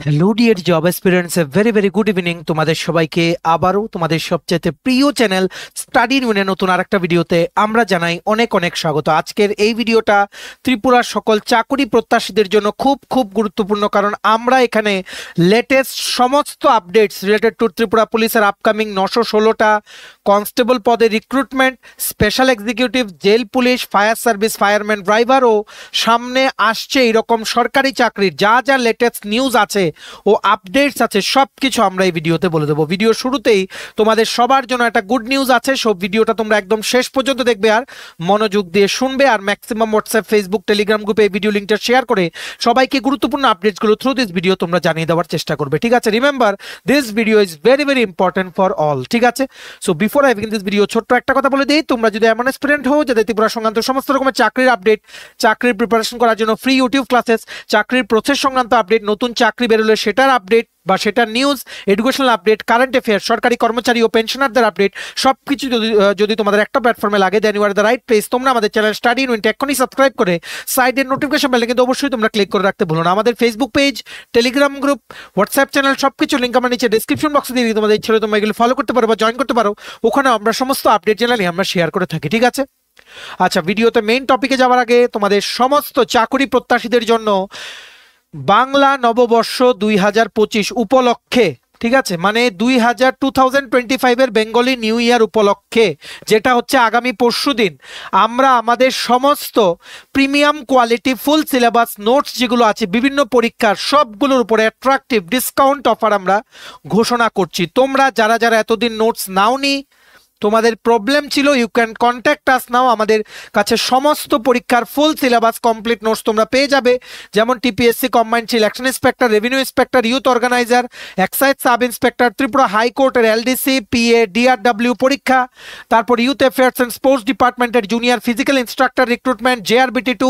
Hello dear job experience, a very very good evening তোমাদের সবাইকে। আবারও তোমাদের সবচেয়ে প্রিয় চ্যানেল স্টাডি ইউনিয়নের নতুন আরেকটা ভিডিওতে আমরা জানাই অনেক অনেক স্বাগত। আজকের এই ভিডিওটা ত্রিপুরার সকল চাকরি প্রত্যাশীদের জন্য খুব খুব গুরুত্বপূর্ণ, কারণ আমরা এখানে লেটেস্ট সমস্ত আপডেটস রিলেটেড টু ত্রিপুরা পুলিশের আপকামিং 916টা কনস্টেবল পদে recruitment, special executive, jail police, fire service, fireman, driver ও সামনে আসছে এরকম সরকারি চাকরির যা যা লেটেস্ট নিউজ আছে ও আপডেটস আছে সবকিছু আমরা এই ভিডিওতে বলে দেবো। ভিডিও শুরুতেই তোমাদের সবার জন্য একটা গুড নিউজ আছে, সব ভিডিওটা তোমরা একদম শেষ পর্যন্ত দেখবে আর মনোযোগ দিয়ে শুনবে, আর ম্যাক্সিমাম হোয়াটসঅ্যাপ, ফেসবুক, টেলিগ্রাম গ্রুপে এই ভিডিও লিঙ্কটা শেয়ার করে সবাইকে গুরুত্বপূর্ণ আপডেটসগুলো থ্রু দিস ভিডিও তোমরা জানিয়ে দেওয়ার চেষ্টা করবে, ঠিক আছে? Remember, this video is very very important for all, ঠিক আছে? So before I begin this video, ছোট্ট একটা কথা বলে দিই, তোমরা যদি এমন স্টুডেন্ট হও যাদের ত্রিপুরা সংক্রান্ত সমস্ত রকমের চাকরির আপডেট, চাকরির প্রিপারেশন করার জন্য ফ্রি ইউটিউব ক্লাসেস, চাকরির প্রসেস সংক্রান্ত আপডেট, নতুন চাকরি বেরোলে সেটার আপডেট বা সেটার news, educational update, current affair, সরকারি কর্মচারী ও পেনশনারদের আপডেট সবকিছু যদি তোমাদের একটা প্ল্যাটফর্মে লাগে, then you are the right place. তোমরা আমাদের চ্যানেল স্টাডি ইউনিট এখনই সাবস্ক্রাইব করে সাইডের নোটিফিকেশন বেল কিন্তু অবশ্যই তোমরা ক্লিক করে রাখতে ভুলো না। আমাদের Facebook page, Telegram group, WhatsApp channel সবকিছু লিঙ্ক আমার নিচে ডিসক্রিপশন বক্সে দিয়ে দিই, তোমাদের ইচ্ছে হলে তোমরা এগুলো ফলো করতে পারো বা জয়েন করতে পারো। ওখানে আমরা সমস্ত আপডেট চ্যানেলই আমরা শেয়ার করে থাকি, ঠিক আছে? আচ্ছা, ভিডিওতে মেইন টপিকে যাওয়ার আগে তোমাদের সমস্ত চাকরি প্রত্যাশীদের জন্য বাংলা নববর্ষ 2025 উপলক্ষে, ঠিক আছে, মানে 2025 বেঙ্গলি নিউ ইয়ার উপলক্ষে, যেটা হচ্ছে আগামী পরশুদিন, আমরা আমাদের সমস্ত premium quality full syllabus notes যেগুলো আছে বিভিন্ন পরীক্ষার সবগুলোর উপরে অ্যাট্রাকটিভ ডিসকাউন্ট অফার আমরা ঘোষণা করছি। তোমরা যারা যারা এতদিন নোটস নাওনি, তোমাদের প্রবলেম ছিল, ইউ ক্যান কন্ট্যাক্ট আস নাও। আমাদের কাছে সমস্ত পরীক্ষার ফুল সিলেবাস কমপ্লিট নোটস তোমরা পেয়ে যাবে, যেমন TPSC combined selection inspector, revenue inspector, youth organiser, excise sub inspector, Tripura হাইকোর্টের এলডিসি, পিএ, ডিআরডব্লিউ পরীক্ষা, তারপর ইউথ অ্যাফেয়ার্স অ্যান্ড স্পোর্টস ডিপার্টমেন্টের junior physical instructor recruitment, JRBT2,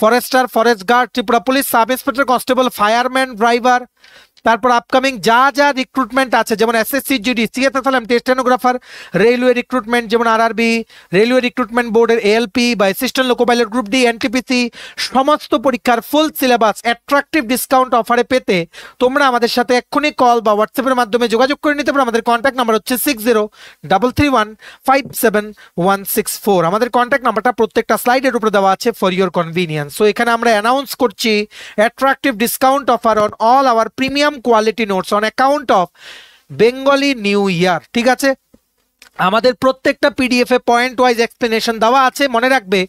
forester, forest guard, Tripura police sub inspector, constable, fireman, driver, তারপর upcoming যা যা recruitment আছে যেমন SSC, GD, CSSLM, stenographer, railway recruitment যেমন আরআরবি, রেলওয়ে রিক্রুটমেন্ট বোর্ডের এএলপি বা assistant loco pilot group D, NTPC, সমস্ত পরীক্ষার ফুল সিলেবাস অ্যাট্রাকটিভ ডিসকাউন্ট অফারে পেতে তোমরা আমাদের সাথে এক্ষুনি কল বা হোয়াটসঅ্যাপের মাধ্যমে যোগাযোগ করে নিতে পারো। আমাদের কন্ট্যাক্ট নাম্বার হচ্ছে 6033157164। আমাদের কন্ট্যাক্ট নাম্বারটা প্রত্যেকটা স্লাইডের উপরে দেওয়া আছে ফর ইউর কনভিনিয়েন্স। সো এখানে আমরা অ্যানাউন্স করছি attractive discount offer on all our premium quality notes on account of Bengali new year, ঠিক আছে? আমাদের প্রত্যেকটা পিডিএফ এ পয়েন্ট ওয়াইজ এক্সপ্লেনেশন দেওয়া আছে, মনে রাখবে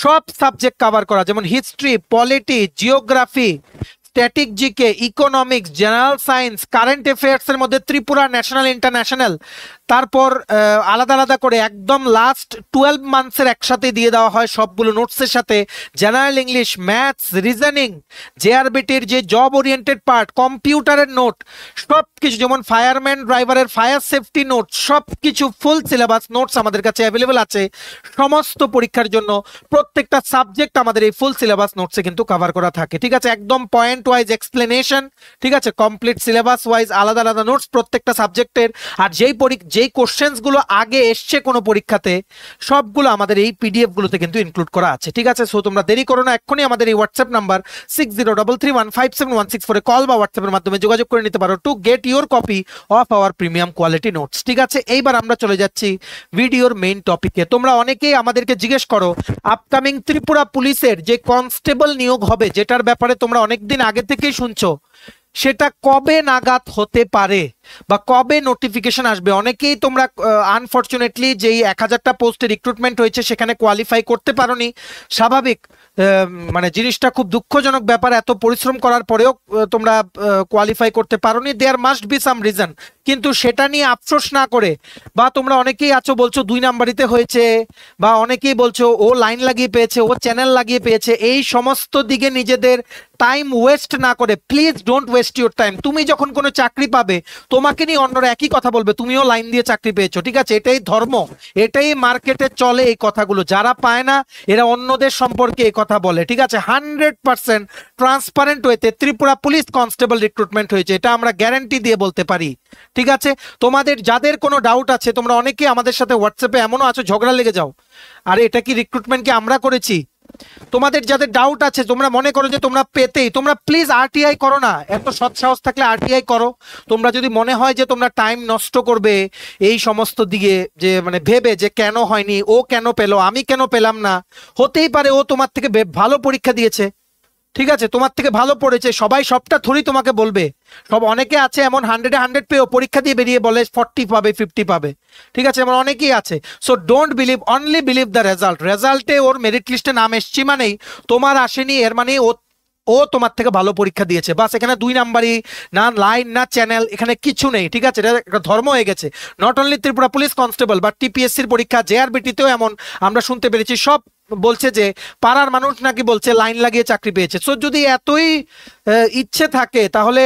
সব সাবজেক্ট কভার করা, যেমন history, polity, geography, static GK, economics, general science, current affairs এর মধ্যে ত্রিপুরা, ন্যাশনাল, ইন্টারন্যাশনাল, তারপর আলাদা আলাদা করে একদম লাস্ট 12 মান্থসের একসাথে দিয়ে দেওয়া হয় সবগুলো নোটসের সাথে। জেনারেল ইংলিশ, ম্যাথস, রিজনিং, জেআরবিটির যে জব ওরিয়েন্টেড পার্ট, কম্পিউটারের নোট, সব কিছু, যেমন ফায়ারম্যান, ড্রাইভারের ফায়ার সেফটি নোট, সব কিছু ফুল সিলেবাস নোটস আমাদের কাছে অ্যাভেলেবেল আছে সমস্ত পরীক্ষার জন্য। প্রত্যেকটা সাবজেক্ট আমাদের এই ফুল সিলেবাস নোটসে কিন্তু কভার করা থাকে, ঠিক আছে? একদম পয়েন্ট ওয়াইজ এক্সপ্লেনেশন, ঠিক আছে? কমপ্লিট সিলেবাস ওয়াইজ আলাদা আলাদা নোটস প্রত্যেকটা সাবজেক্টের, আর যেই কোশ্চেন্স গুলো আগে এসছে কোনো পরীক্ষাতে সবগুলো আমাদের এই পিডিএফ গুলোতে কিন্তু ইনক্লুড করা আছে, ঠিক আছে? সো তোমরা দেরি করো না, এক্ষুনি আমাদের এই হোয়াটসঅ্যাপ নাম্বার 6033157164 কল বা হোয়াটসঅ্যাপের মাধ্যমে যোগাযোগ করে নিতে পারো to get your copy of our premium quality notes, ঠিক আছে? এইবার আমরা চলে যাচ্ছি ভিডিওর মেইন টপিকে। তোমরা অনেকেই আমাদেরকে জিজ্ঞেস করো আপকামিং ত্রিপুরা পুলিশের যে কনস্টেবল নিয়োগ হবে, যেটার ব্যাপারে তোমরা অনেকদিন আগে থেকেই শুনছো, সেটা কবে নাগাদ হতে পারে বা কবে নোটিফিকেশন আসবে? অনেকেই তোমরা আনফরচুনেটলি যেই 1000টা পোস্টে রিক্রুটমেন্ট হয়েছে সেখানে কোয়ালিফাই করতে পারোনি, স্বাভাবিক, মানে জিনিসটা খুব দুঃখজনক ব্যাপার। এত পরিশ্রম করার পরেও তোমরা কোয়ালিফাই করতে পারোনি, there must be some reason. কিন্তু সেটা নিয়ে আফসোস না করে, বা তোমরা অনেকেই আছো বলছো 2 নাম্বারিতে হয়েছে, বা অনেকেই বলছো ও লাইন লাগিয়ে পেয়েছে, ও চ্যানেল লাগিয়ে পেয়েছে, এই সমস্ত দিকে নিজেদের টাইম ওয়েস্ট না করে please don't waste your time. তুমি যখন কোনো চাকরি পাবে তোমাকে নিয়ে অন্যরা একই কথা বলবে, তুমিও লাইন দিয়ে চাকরি পেয়েছো, ঠিক আছে? এটাই ধর্ম, এটাই মার্কেটে চলে এই কথাগুলো। যারা পায় না এরা অন্যদের সম্পর্কে এই কথা বলে, ঠিক আছে? 100% ট্রান্সপারেন্ট ওয়েতে ত্রিপুরা পুলিশ কনস্টেবল রিক্রুটমেন্ট হয়েছে, এটা আমরা গ্যারান্টি দিয়ে বলতে পারি, ঠিক আছে? তোমাদের যাদের কোনো ডাউট আছে, তোমরা অনেকে আমাদের সাথে হোয়াটসঅ্যাপে এমনও আছো ঝগড়া লেগে যাও, আরে এটা কি রিক্রুটমেন্ট কি আমরা করেছি? তোমাদের যাদের ডাউট আছে, তোমরা মনে করো যে তোমরা পেতেই, তোমরা প্লিজ আরটিআই করো না। এত সৎ সাহস থাকলে আরটিআই করো। তোমরা যদি মনে হয় যে তোমরা টাইম নষ্ট করবে এই সমস্ত দিকে, যে মানে ভেবে যে কেন হয়নি, ও কেন পেলো, আমি কেন পেলাম না, হতেই পারে ও তোমার থেকে ভালো পরীক্ষা দিয়েছে, ঠিক আছে, তোমার থেকে ভালো পড়েছে, সবাই সবটা থোড়ি তোমাকে বলবে। সব অনেকে আছে এমন 100-এ 100 পেয়েও পরীক্ষা দিয়ে বেরিয়ে বলে 40 পাবে, 50 পাবে, ঠিক আছে, এমন অনেকেই আছে। So don't believe, only believe the result. রেজাল্টে ওর মেরিট লিস্টে নাম এসছি মানেই তোমার আসেনি, এর মানে ও তোমার থেকে ভালো পরীক্ষা দিয়েছে। বাস, এখানে 2 নাম্বারই, না লাইন না চ্যানেল, এখানে কিছু নেই, ঠিক আছে, এটা একটা ধর্ম হয়ে গেছে। Not only Tripura police constable বা টিপিএসসির পরীক্ষা, জেআরবিটিতেও এমন আমরা শুনতে পেরেছি, সব বলছে যে পাড়ার মানুষ নাকি বলছে লাইন লাগিয়ে চাকরি পেয়েছে। সো যদি এতই ইচ্ছে থাকে, তাহলে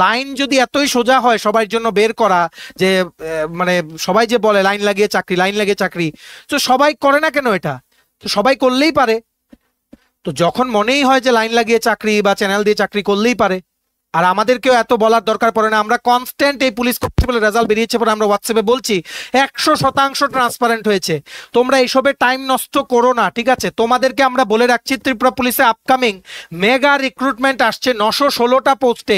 লাইন যদি এতই সোজা হয় সবার জন্য বের করা, যে মানে সবাই যে বলে লাইন লাগিয়ে চাকরি, লাইন লাগিয়ে চাকরি, তো সবাই করে না কেন এটা? তো সবাই করলেই পারে। তো যখন মনেই হয় যে লাইন লাগিয়ে চাকরি বা চ্যানেল দিয়ে চাকরি করলেই পারে। আর আমাদেরকেও এত বলার দরকার পড়ে না, আমরা কনস্ট্যান্ট এই পুলিশ কনস্টেবলের রেজাল্ট বেরিয়েছে পরে আমরা হোয়াটসঅ্যাপে বলছি 100% ট্রান্সপারেন্ট হয়েছে। তোমরা এইসবে টাইম নষ্ট করো না, ঠিক আছে। তোমাদেরকে আমরা বলে রাখছি, ত্রিপুরা পুলিশে আপকামিং মেগা রিক্রুটমেন্ট আসছে 916টা পোস্টে।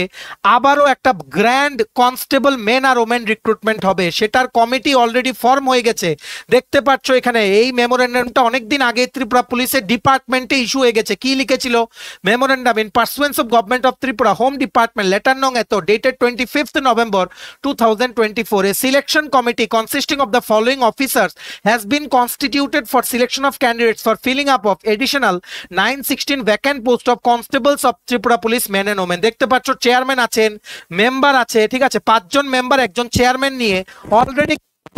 আবারও একটা গ্র্যান্ড কনস্টেবল মেন আর ওমেন রিক্রুটমেন্ট হবে, সেটার কমিটি অলরেডি ফর্ম হয়ে গেছে। দেখতে পাচ্ছ এখানে এই মেমোরেন্ডামটা অনেকদিন আগে ত্রিপুরা পুলিশের ডিপার্টমেন্টে ইস্যু হয়ে গেছে। কি লিখেছিল? Memorandum in pursuance of government of Tripura home department letter nong eto dated 25th November 2024, a selection committee consisting of the following officers has been constituted for selection of candidates for filling up of additional 916 vacant post of constables of Tripura Police men and women. দেখতে পাচ্ছ chairman আছেন, member আছে, ঠিক আছে, 5 জন member, একজন chairman নিয়ে already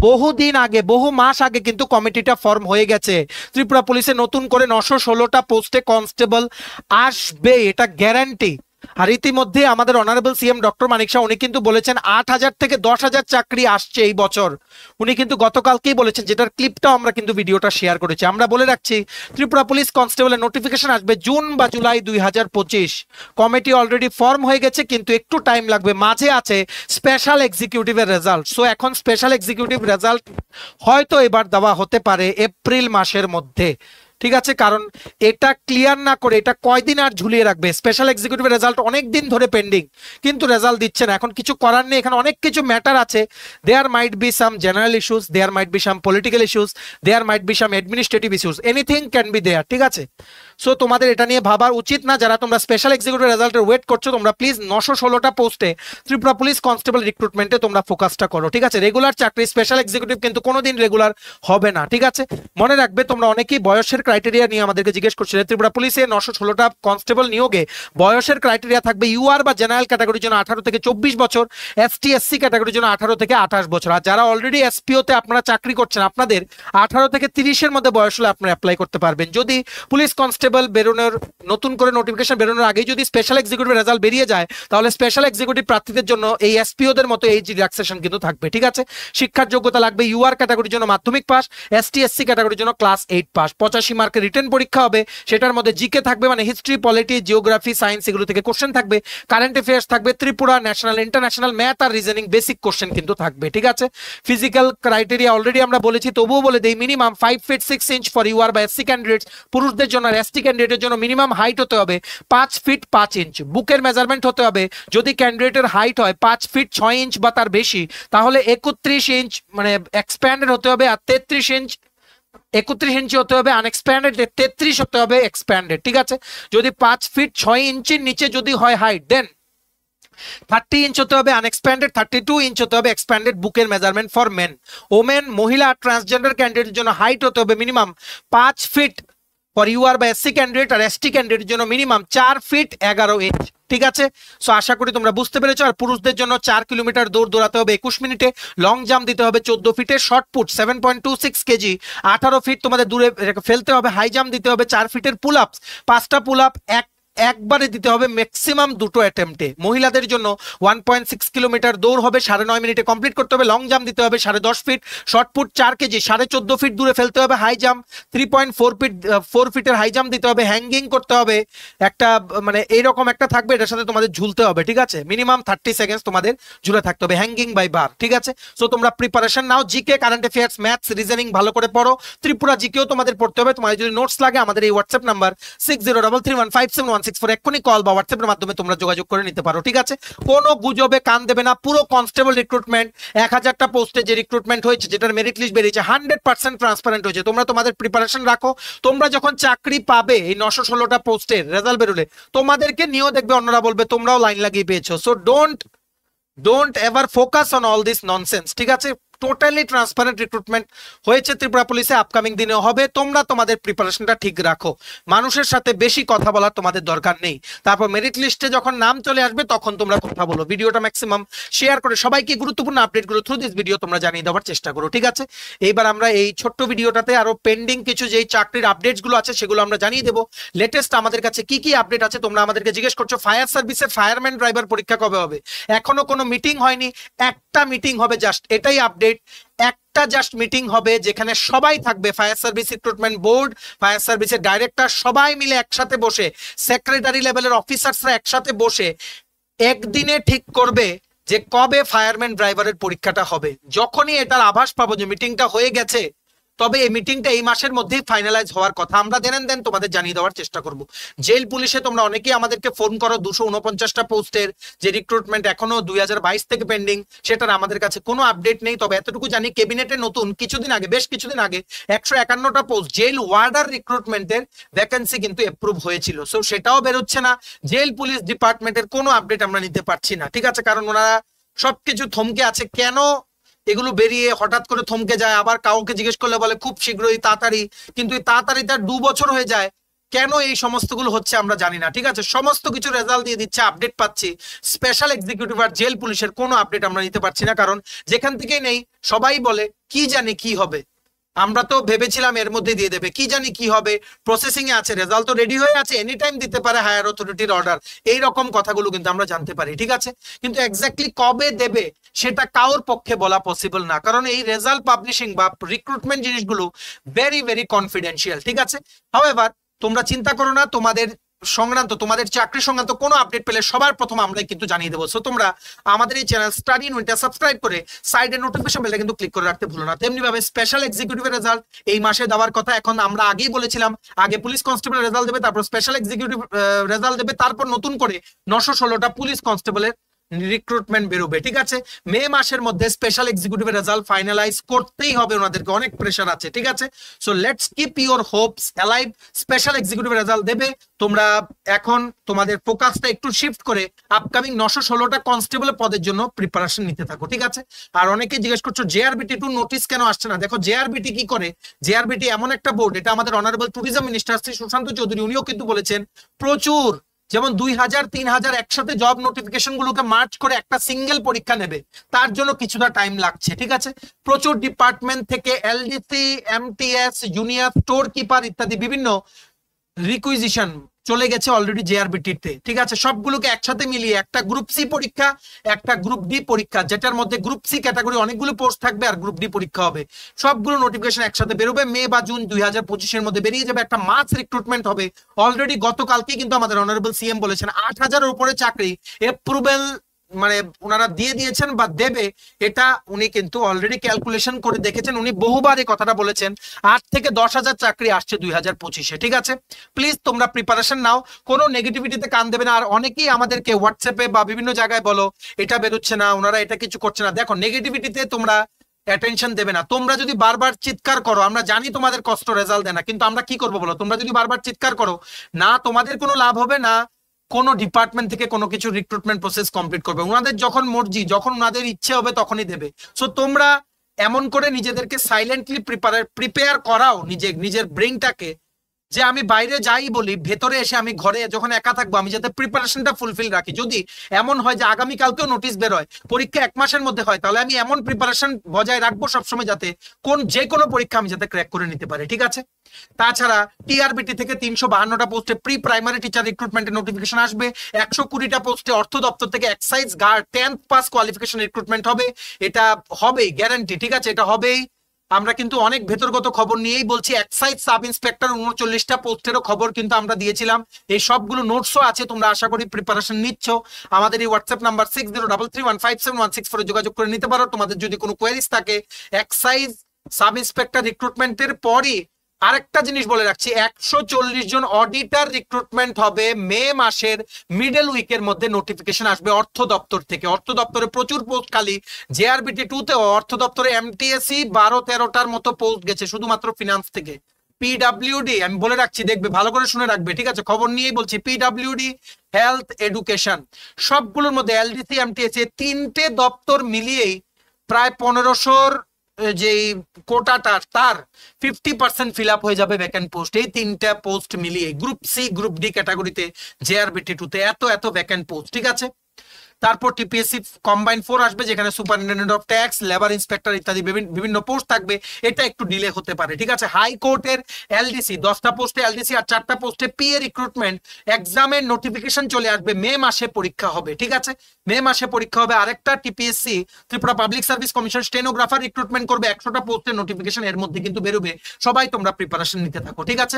বহুদিন আগে, বহু মাস আগে কিন্তু কমিটিটা ফর্ম হয়ে গেছে। ত্রিপুরা পুলিশে নতুন করে 916টা পোস্টে কনস্টেবল আসবে, এটা গ্যারান্টি। আর ইতিমধ্যে আমাদের অনারেবল সিএম ডক্টর মানিক শাহ উনি কিন্তু বলেছেন 8000 থেকে 10000 চাকরি আসছে এই বছর। উনি কিন্তু গতকালকেই বলেছেন, যেটার ক্লিপটাও আমরা কিন্তু ভিডিওটা শেয়ার করেছি। আমরা বলে রাখছি ত্রিপুরা পুলিশ কনস্টেবলের নোটিফিকেশন আসবে জুন বা জুলাই 2025। কমিটি অলরেডি ফর্ম হয়ে গেছে, কিন্তু একটু টাইম লাগবে। মাঝে আছে স্পেশাল এক্সিকিউটিভের রেজাল্ট। সো এখন স্পেশাল এক্সিকিউটিভ রেজাল্ট হয়তো এবার দেওয়া হতে পারে এপ্রিল মাসের মধ্যে, ঠিক আছে। কারণ এটা ক্লিয়ার না করে এটা কয়দিন আর ঝুলিয়ে রাখবে? স্পেশাল এক্সিকিউটিভ রেজাল্ট অনেক দিন ধরে পেন্ডিং, কিন্তু রেজাল্ট দিচ্ছে না। এখন কিছু করার নেই, এখানে অনেক কিছু ম্যাটার আছে। There might be some general issues, there might be some political issues, there might be some administrative issues, anything can be there, ঠিক আছে। সো তোমাদের এটা নিয়ে ভাবার উচিত না। যারা তোমরা স্পেশাল এক্সিকিউটিভ রেজাল্টের ওয়েট করছো, তোমরা প্লিজ 916টা পোস্টে ত্রিপুরা পুলিশ কনস্টেবল রিক্রুটমেন্টে তোমরা ফোকাসটা করো, ঠিক আছে। রেগুলার চাকরি স্পেশাল এক্সিকিউটিভ কিন্তু কোনোদিন রেগুলার হবে না, ঠিক আছে। মনে রাখবে, তোমরা অনেকেই বয়সের ক্রাইটেরিয়া নিয়ে আমাদেরকে জিজ্ঞেস করছিলে। ত্রিপুরা পুলিশে 916টা কনস্টেবল নিয়োগে বয়সের ক্রাইটেরিয়া থাকবে ইউআর বা জেনারেল ক্যাটাগরির জন্য 18 থেকে 24 বছর, এসটি এসসি ক্যাটাগরির জন্য 18 থেকে 28 বছর। আর যারা অলরেডি এসপিওতে আপনারা চাকরি করছেন, আপনাদের 18 থেকে 30-এর মধ্যে বয়স হলে আপনারা অ্যাপ্লাই করতে পারবেন। যদি পুলিশ কনস্টেবল বেরোনোর নতুন করে নোটিফিকেশন বেরোনোর আগেই যদি স্পেশাল এক্সিকিউটিভ রেজাল্ট বেরিয়ে যায়, তাহলে স্পেশাল এক্সিকিউটিভ প্রার্থীদের জন্য এই এসপিওদের মতো এজ রিল্যাক্সেশন কিন্তু থাকবে, ঠিক আছে। শিক্ষার যোগ্যতা লাগবে ইউআর ক্যাটাগরির জন্য মাধ্যমিক পাস, এসটি এসসি ক্যাটাগরির জন্য ক্লাস 8 পাস। 85 মার্কের রিটেন পরীক্ষা হবে, সেটার মধ্যে জিকে থাকবে, মানে হিস্ট্রি, পলিটি, জিওগ্রাফি, সায়েন্স, এগুলো থেকে কোশ্চেন থাকবে। কারেন্ট অ্যাফেয়ার্স থাকবে, ত্রিপুরা, ন্যাশনাল, ইন্টারন্যাশনাল, ম্যাথ আর রিজনিং বেসিক কোশ্চেন কিন্তু থাকবে, ঠিক আছে। ফিজিক্যাল ক্রাইটেরিয়া অলরেডি আমরা বলেছি, তবুও বলে দেই, minimum 5 feet 6 inch for UR বা এসসি ক্যান্ডিডেটস পুরুষদের জন্য, আর এসটি ক্যান্ডিডেটের জন্য মিনিমাম হাইট হতে হবে 5 ফিট 5 ইঞ্চ। বুকের মেজারমেন্ট হতে হবে, যদি ক্যান্ডিডেটের হাইট হয় 5 ফিট 6 ইঞ্চ বা তার বেশি, তাহলে 31 ইঞ্চ মানে এক্সপ্যান্ডেড হতে হবে, আর 31 ইঞ্চি হতে হবে আনএক্সপ্যান্ডেড, 33 হতে হবে এক্সপ্যান্ডেড, ঠিক আছে। যদি 5 ফিট 6 ইঞ্চির নিচে যদি হয় হাইট, দেন 30 ইঞ্চ হতে হবে আনএক্সপ্যান্ডেড, 32 ইঞ্চ হতে হবে এক্সপ্যান্ডেড বুকের মেজারমেন্ট ফর মেন। ওমেন, মহিলা, ট্রান্সজেন্ডার ক্যান্ডিডেটের জন্য হাইট হতে হবে মিনিমাম 5 ফিট ফর ইউআর বা এসসি ক্যান্ডিডেট, আর এসটি ক্যান্ডিডেটের জন্য মিনিমাম 4 ফিট 11 ইঞ্চ, ঠিক আছে। সো আশা করি তোমরা বুঝতে পেরেছো। আর পুরুষদের জন্য 4 কিলোমিটার দৌড় দৌড়াতে হবে 21 মিনিটে, লং জাম্প দিতে হবে 14 ফিটে, শর্ট পুট 7.26 কেজি 18 ফিট তোমাদের দূরে ফেলতে হবে, হাই জাম্প দিতে হবে 4 ফিটের, পুল আপস 5টা পুল আপ একবারে দিতে হবে, ম্যাক্সিমাম দুটো অ্যাটেম্পটে। মহিলাদের জন্য 1.6 কিলোমিটার দৌড় হবে 9.5 মিনিটে কমপ্লিট করতে হবে, লং জাম্প দিতে হবে 10.5 feet, shot put 4 kg 14.5 feet দূরে ফেলতে হবে, হাই জাম্প 3.4 ফিটের হাই জাম্প দিতে হবে, হ্যাঙ্গিং করতে হবে একটা, মানে এইরকম একটা থাকবে, এটার সাথে তোমাদের ঝুলতে হবে, ঠিক আছে, মিনিমাম 30 সেকেন্ডস তোমাদের ঝুলে থাকতে হবে, হ্যাঙ্গিং বাই বার, ঠিক আছে। সো তোমরা প্রিপারেশন নাও, GK, current affairs, maths, reasoning ভালো করে পড়ো, ত্রিপুরা জিকেও তোমাদের পড়তে হবে। তোমাদের যদি নোটস লাগে আমাদের এই হোয়াটসঅ্যাপ নাম্বার 6033157164 এক্ষুনি কল বা হোয়াটসঅ্যাপের মাধ্যমে তোমরা যোগাযোগ করে নিতে পারো, ঠিক আছে। কোনো গুজবে কান দেবে না, পুরো কনস্টেবল রিক্রুটমেন্ট 1000টা পোস্টে যে রিক্রুটমেন্ট হয়েছে, যেটার মেরিট লিস্ট বেরিয়েছে, 100% ট্রান্সপারেন্ট হয়েছে। তোমরা তোমাদের প্রিপারেশন রাখো, তোমরা যখন চাকরি পাবে এই 916টা পোস্টের রেজাল্ট বেরোলে তোমাদেরকে নিয়েও দেখবে অন্যরা বলবে তোমরাও লাইন লাগিয়ে পেয়েছো। So don't ever focus on all this nonsense, ঠিক আছে। টোটালি ট্রান্সপারেন্ট রিক্রুটমেন্ট হয়েছে ত্রিপুরা পুলিশে, আপকামিং দিনেও হবে। তোমরা তোমাদের প্রিপারেশনটা ঠিক রাখো, মানুষের সাথে বেশি কথা বলার তোমাদের দরকার নেই। তারপর মেরিট লিস্টে যখন নাম চলে আসবে তখন তোমরা কথা বলো। ভিডিওটা ম্যাক্সিমাম শেয়ার করে সবাইকে গুরুত্বপূর্ণ আপডেটগুলো থ্রু দিস ভিডিও তোমরা জানিয়ে দেওয়ার চেষ্টা করো, ঠিক আছে। এইবার আমরা এই ছোট্ট ভিডিওটাতে আরো পেন্ডিং কিছু যেই চাকরির আপডেটসগুলো আছে সেগুলো আমরা জানিয়ে দেবো। লেটেস্ট আমাদের কাছে কি কি আপডেট আছে তোমরা আমাদেরকে জিজ্ঞেস করছো। ফায়ার সার্ভিসে ফায়ারম্যান ড্রাইভার পরীক্ষা কবে হবে? এখনো কোনো মিটিং হয়নি, একটা মিটিং হবে, জাস্ট এটাই আপডেট। একটা জাস্ট মিটিং হবে যেখানে সবাই থাকবে, fire service recruitment board, fire সার্ভিসের ডাইরেক্টর সবাই মিলে একসাথে বসে, সেক্রেটারি লেভেলের অফিসারসরা একসাথে বসে একদিনে ঠিক করবে যে কবে ফায়ারম্যান ড্রাইভারের পরীক্ষাটা হবে। যখনই এটার আভাস পাবো যে মিটিংটা হয়ে গেছে, তবে এই মিটিংটা এই মাসের মধ্যেই ফাইনালাইজ হওয়ার কথা। আমরা দেন তোমাদের জানিয়ে দেওয়ার চেষ্টা করব। জেল পুলিশে তোমরা অনেকেই আমাদেরকে ফোন করো, 249টা পোস্টের যে রিক্রুটমেন্ট এখনো 2022 থেকে পেন্ডিং, সেটার আমাদের কাছে কোনো আপডেট নেই। তবে এতটুকু জানি ক্যাবিনেটে নতুন বেশ কিছুদিন আগে 151টা পোস্ট জেল ওয়ার্ডার রিক্রুটমেন্টের ভ্যাকেন্সি কিন্তু অ্যাপ্রুভ হয়েছিল। সো সেটাও বেরোচ্ছে না। জেল পুলিশ ডিপার্টমেন্টের কোনো আপডেট আমরা নিতে পারছি না, ঠিক আছে, কারণ ওনারা সবকিছু থমকে আছে। কেন এগুলো বেরিয়ে হঠাৎ করে থমকে যায়, আবার কাউকে জিজ্ঞেস করলে বলে খুব শীঘ্রই, তাড়াতাড়ি, কিন্তু এই তাড়াতাড়ি তার 2 বছর হয়ে যায়। কেন এই সমস্তগুলো হচ্ছে আমরা জানি না, ঠিক আছে। সমস্ত কিছু রেজাল্ট দিয়ে দিচ্ছে, আপডেট পাচ্ছি। স্পেশাল এক্সিকিউটিভ আর জেল পুলিশের কোনো আপডেট আমরা নিতে পারছি না, কারণ যেখান থেকেই নেই সবাই বলে কি জানি কি হবে। আমরা তো ভেবেছিলাম এর মধ্যে দিয়ে দেবে, কি জানি কি হবে, প্রসেসিং এ আছে, রেজাল্ট তো রেডি হয়ে আছে, এনি টাইম দিতে পারে হায়ার অথরিটির অর্ডার, এই রকম কথাগুলো কিন্তু আমরা জানতে পারি, ঠিক আছে। কিন্তু এক্স্যাক্টলি কবে দেবে সেটা কারোর পক্ষে বলা পসিবল না, কারণ এই রেজাল্ট পাবলিশিং বা রিক্রুটমেন্ট জিনিসগুলো ভেরি ভেরি কনফিডেন্সিয়াল, ঠিক আছে। হাউএভার তোমরা চিন্তা করো না, তোমাদের চাকরি সংক্রান্ত কোনো আপডেট পেলে সবার প্রথম আমরাই কিন্তু জানিয়ে দেবো। সো তোমরা আমাদের এই channel study in winter subscribe করে সাইডে নোটিফিকেশন বেলটা কিন্তু ক্লিক করে রাখতে ভুলো না। তেমনি ভাবে স্পেশাল এক্সিকিউটিভের রেজাল্ট এই মাসে দেওয়ার কথা। এখন আমরা আগেই বলেছিলাম আগে পুলিশ কনস্টেবলের রেজাল্ট দেবে, তারপর স্পেশাল এক্সিকিউটিভ রেজাল্ট দেবে, তারপর নতুন করে 916টা পুলিশ কনস্টেবলের রিক্রুটমেন্ট বেরোবে, ঠিক আছে। মে মাসের মধ্যে স্পেশাল এক্সিকিউটিভের রেজাল্ট ফাইনালাইজ করতেই হবে, ওনাদেরকে অনেক প্রেসার আছে, ঠিক আছে। So let's keep your Hopes alive. Special executive result দেবে, তোমরা এখন তোমাদের ফোকাসটা একটু শিফট করে আপকামিং 916টা কনস্টেবল পদের জন্য প্রিপারেশন নিতে থাকো, ঠিক আছে। আর অনেকে জিজ্ঞেস করছো JRBT 2 নোটিস কেন আসছে না। দেখো JRBT কি করে, JRBT এমন একটা বোর্ড, এটা আমাদের honourable tourism minister Shri Sushanta Chowdhury উনিও কিন্তু বলেছেন, প্রচুর যেমন 2000-3000 একসাথে জব নোটিফিকেশন গুলোকে মার্চ করে একটা সিঙ্গেল পরীক্ষা নেবে, তার জন্য কিছুটা টাইম লাগছে, ঠিক আছে। প্রচুর ডিপার্টমেন্ট থেকে LDC, MTS, junior store keeper ইত্যাদি বিভিন্ন রিকুইজিশন চলে গেছে অলরেডি JRBT তে, ঠিক আছে। সবগুলোকে একসাথে মিলিয়ে একটা গ্রুপ সি পরীক্ষা, একটা গ্রুপ ডি পরীক্ষা, যেটার মধ্যে গ্রুপ সি ক্যাটাগরি অনেকগুলো পোস্ট থাকবে আর গ্রুপ ডি পরীক্ষা হবে। সবগুলো নোটিফিকেশন একসাথে বেরোবে, মে বা জুন 2025-এর মধ্যে বেরিয়ে যাবে। একটা মাস রিক্রুটমেন্ট হবে। অলরেডি গতকালকে কিন্তু আমাদের অনারেবল CM বলেছেন 8000-এর উপরে চাকরি অ্যাপ্রুভেল মানে ওনারা দিয়ে দিয়েছেন বা দেবে, এটা উনি কিন্তু অলরেডি ক্যালকুলেশন করে দেখেছেন। উনি বহুবার এই কথাটা বলেছেন, 8 থেকে 10,000 চাকরি আসছে 2025-এ, ঠিক আছে। প্লিজ তোমরা প্রিপারেশন নাও, কোনো নেগেটিভিটিতে কান দেবে না। আর অনেকেই আমাদেরকে হোয়াটসঅ্যাপে বা বিভিন্ন জায়গায় বলো এটা বেরোচ্ছে না, ওনারা এটা কিছু করছে না। দেখো নেগেটিভিটিতে তোমরা অ্যাটেনশন দেবে না। তোমরা যদি বারবার চিৎকার করো, আমরা জানি তোমাদের কষ্ট রেজাল্ট দেয় না, কিন্তু আমরা কি করবো বলো, তোমরা যদি বারবার চিৎকার করো না, তোমাদের কোনো লাভ হবে না, কোনো ডিপার্টমেন্ট থেকে কোনো কিছু রিক্রুটমেন্ট প্রসেস কমপ্লিট করবে। ওনাদের যখন মর্জি, যখন ওনাদের ইচ্ছে হবে তখনই দেবে। সো তোমরা এমন করে নিজেদেরকে সাইলেন্টলি প্রিপেয়ার করাও নিজের ব্রেইনটাকে, যে আমি বাইরে যাই বলি, ভেতরে এসে আমি ঘরে যখন একা থাকবো আমি যাতে প্রিপারেশনটা ফুলফিল রাখি। যদি এমন হয় যে আগামীকালকেও নোটিশ বেরোয়, পরীক্ষা 1 মাসের মধ্যে হয়, তাহলে আমি এমন প্রিপারেশন বজায় রাখবো সবসময় যাতে যে কোনো পরীক্ষা আমি যাতে ক্র্যাক করে নিতে পারি, ঠিক আছে। তাছাড়া টিআরবিটি থেকে 352টা পোস্টে প্রি প্রাইমারি টিচার রিক্রুটমেন্টের নোটিফিকেশন আসবে। 120টা পোস্টে অর্থ দপ্তর থেকে excise guard 10th pass qualification recruitment হবে। এটা হবেই, গ্যারান্টি, ঠিক আছে, এটা হবেই। আমরা কিন্তু অনেক ভেতরগত খবর নিয়েই বলছি। এক্সাইজ সাব ইন্সপেক্টর 39টা পোস্টেরও খবর কিন্তু আমরা দিয়েছিলাম। এই সবগুলো নোটসও আছে, তোমরা আশা করি প্রিপারেশন নিচ্ছ। আমাদের এই হোয়াটসঅ্যাপ নাম্বার 6033157164 যোগাযোগ করে নিতে পারো তোমাদের যদি কোনো কোয়েরিজ থাকে। এক্সাইজ সাব ইন্সপেক্টর রিক্রুটমেন্টের পরই আরেকটা জিনিস বলে রাখছি, 140 জন অডিটর রিক্রুটমেন্ট হবে মে মাসের মিডল উইকের মধ্যে। নোটিফিকেশন আসবে অর্থ দপ্তর থেকে। অর্থ দপ্তরে প্রচুর পোস্ট খালি। জেআরবিটি 2তেও অর্থ দপ্তরে এমটিএসসি 12-13টার মতো পোস্ট গেছে শুধুমাত্র ফিনান্স থেকে। পিডাব্লিউডি আমি বলে রাখছি, দেখবে ভালো করে শুনে রাখবে, ঠিক আছে, খবর নিয়েই বলছি। পিডাব্লিউডি, হেলথ, এডুকেশন, সবগুলোর মধ্যে এলডিসি, এমটিএসসি 3টে দপ্তর মিলিয়েই প্রায় 1500-র যে কোটাটা তার 50% ফিল আপ হয়ে যাবে ভ্যাকেন্ট পোস্ট। এই 3টা পোস্ট মিলিয়ে গ্রুপ সি গ্রুপ ডি ক্যাটাগরিতে জেআরবিটি 2তে এত ভ্যাকেন্ট পোস্ট, ঠিক আছে। তারপর টিপিএসসি কম্বাইন 4 আসবে, যেখানে superintendent of tax, labour inspector ইত্যাদি বিভিন্ন পোস্ট থাকবে। এটা একটু ডিলে হতে পারে, ঠিক আছে। হাইকোর্টের এলডিসি 10টা পোস্টে এলডিসি আর 4টা পোস্টে পিএ রিক্রুটমেন্ট এক্সামের নোটিফিকেশন চলে আসবে। মে মাসে পরীক্ষা হবে, ঠিক আছে, মে মাসে পরীক্ষা হবে। আরেকটা TPSC Tripura public service commission stenographer recruitment করবে। 100টা পোস্টের নোটিফিকেশন এর মধ্যে কিন্তু বেরোবে। সবাই তোমরা প্রিপারেশন নিতে থাকো, ঠিক আছে।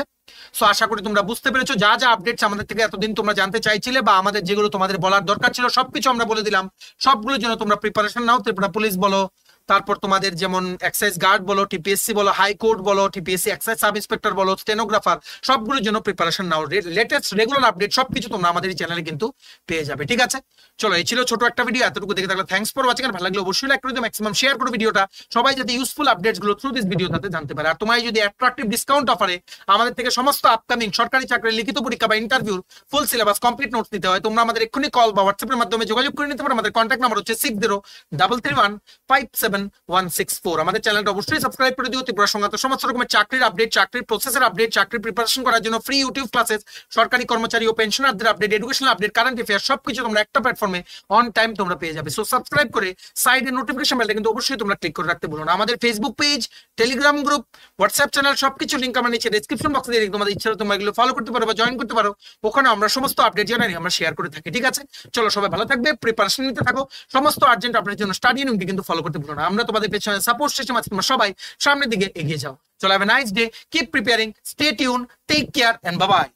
সো আশা করি তোমরা বুঝতে পেরেছো যা আপডেটস আমাদের থেকে এতদিন তোমরা জানতে চাইছিলে বা আমাদের যেগুলো তোমাদের বলার দরকার ছিল সবকিছু আমরা বলে দিলাম। সবগুলোর জন্য তোমরা প্রিপারেশন নাও। ত্রিপুরা পুলিশ বলো, তারপর তোমাদের যেমন এক্সাইজ গার্ড বলো, টিপিএসসি বলো, হাইকোর্ট বলো, টিপিএসসি এক্সাইজ সাব ইন্সপেক্টর বলো, স্টেনোগ্রাফার, সবগুলোর জন্য প্রিপারেশন নাও। লেটেস্ট রেগুলার আপডেট সবকিছু তোমরা আমাদের এই চ্যানেলে কিন্তু পেয়ে যাবে, ঠিক আছে। চলো, এই ছিল ছোট একটা ভিডিও। এতটুকু দেখে থাকলে থ্যাঙ্কস ফর ওয়াচিং। আর ভালো লাগলে অবশ্যই লাইক করে দিও, ম্যাক্সিমাম শেয়ার করো ভিডিওটা, সবাই যাতে ইউজফুল আপডেটস গুলো থ্রু দিস ভিডিও তাতে জানতে পারে। আর তোমায় যদি অ্যাট্রাকটিভ ডিসকাউন্ট অফারে আমাদের থেকে সমস্ত আপকামিং সরকারি চাকরির লিখিত পরীক্ষা বা ইন্টারভিউর ফুল সিলেবাস কমপ্লিট নোটস নিতে হয়, তোমরা আমাদের এক্ষুনি কল বা হোয়াটসঅ্যাপের মাধ্যমে যোগাযোগ করে নিতে পারো। আমাদের কন্ট্যাক্ট নাম্বার হচ্ছে 6033157164। আমাদের চ্যানেলটা অবশ্যই সাবস্ক্রাইব করে দিও। ত্রিপুরা সংক্রান্ত সমস্ত রকমের চাকরির আপডেট, চাকরির প্রসেসের আপডেট, চাকরির প্রিপারেশন করার জন্য ফ্রি ইউটিউব ক্লাসেস, সরকারি কর্মচারী ও পেনশনারদের update, educational update, current affair সবকিছু তোমরা একটা প্ল্যাটফর্মে অন টাইম তোমরা পেয়ে যাবে। সো সাবস্ক্রাইব করে সাইডে নোটিফিকেশন বেলটা কিন্তু অবশ্যই তোমরা ক্লিক করে রাখতে ভুলো না। আমাদের Facebook page, Telegram group, WhatsApp channel সবকিছু লিংক আমরা নিচে ডেসক্রিপশন বক্সে দিয়ে তোমাদের ইচ্ছা তোমরা এগুলো ফলো করতে পারো বা জয়েন করতে পারো। ওখানে আমরা সমস্ত আপডেট জানাই আমরা শেয়ার করে থাকি, ঠিক আছে। চলো, সবাই ভালো থাকবে, প্রিপারেশন নিতে থাকো। সমস্ত আর্জেন্ট আপডেটের জন্য স্টাডি ইউনিটি কিন্তু ফলো করতে ভুলো না। আমরা তোমাদের পেছনে সাপোর্ট সিস্টেম আছে, তোমরা সবাই সামনের দিকে এগিয়ে যাও। চলো, have a nice day, keep preparing, stay tune, take care and bye by.